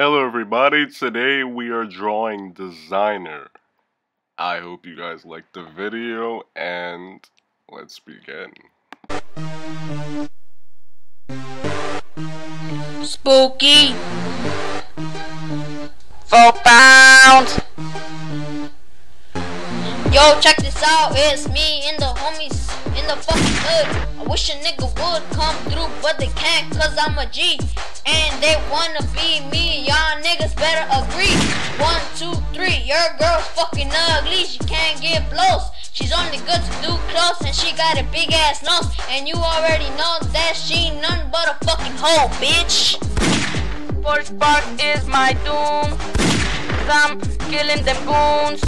Hello everybody, today we are drawing Designer. I hope you guys liked the video and let's begin. Spooky 4 pounds. Yo, check this out, it's me and the homies in the fucking hood. I wish a nigga would come through, but they can't cause I'm a G. And they wanna be me, y'all niggas better agree. 1, 2, 3, your girl's fucking ugly, she can't get blows. She's only good to do close and she got a big ass nose. And you already know that she none but a fucking hoe, bitch. Forest Park is my doom, cause I'm killing them goons.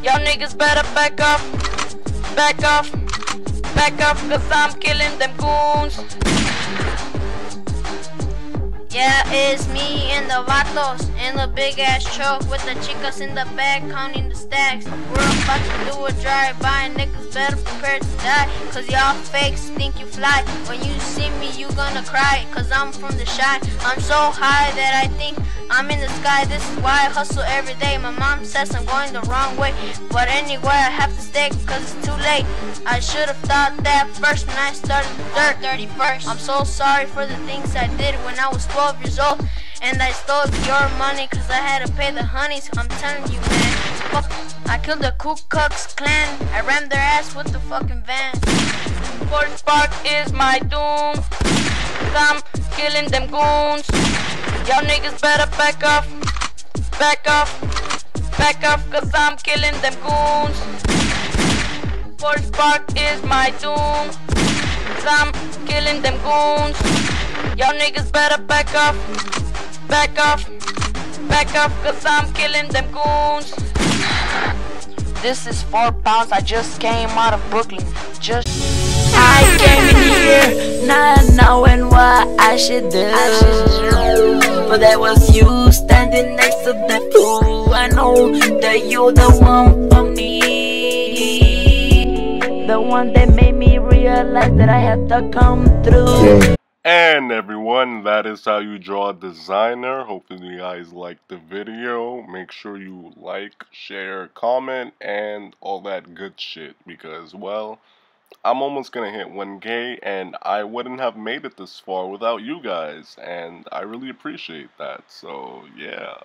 Y'all niggas better back off, cause I'm killing them goons. Yeah, it's me and the vatos in the big ass truck with the chicas in the back counting the stacks. We're about to do a drive-by and niggas better prepare to die, cause y'all fakes think you fly. When you see me you gonna cry, cause I'm from the shine. I'm so high that I think I'm in the sky. This is why I hustle every day. My mom says I'm going the wrong way, but anyway I have to stay cause it's too late. I should have thought that first when I started the dirt. 31st. I'm so sorry for the things I did when I was 12 years old, and I stole your money cause I had to pay the honeys. I'm telling you, man, fuck, I killed the Ku Klux Klan. I rammed their ass with the fucking van. Forest Park is my doom, cause I'm killing them goons. Y'all niggas better back off, cause I'm killing them goons. Forest Park is my doom, cause I'm killing them goons. Y'all niggas better back off, cause I'm killing them goons. This is 4 pounds, I just came out of Brooklyn. I came in here not knowing what I should do, but that was you standing next to the pool. I know that you're the one for me, the one that made me realize that I have to come through. And everyone, that is how you draw a Designer. Hopefully you guys liked the video. Make sure you like, share, comment, and all that good shit, because, well, I'm almost gonna hit 1K, and I wouldn't have made it this far without you guys, and I really appreciate that, so yeah.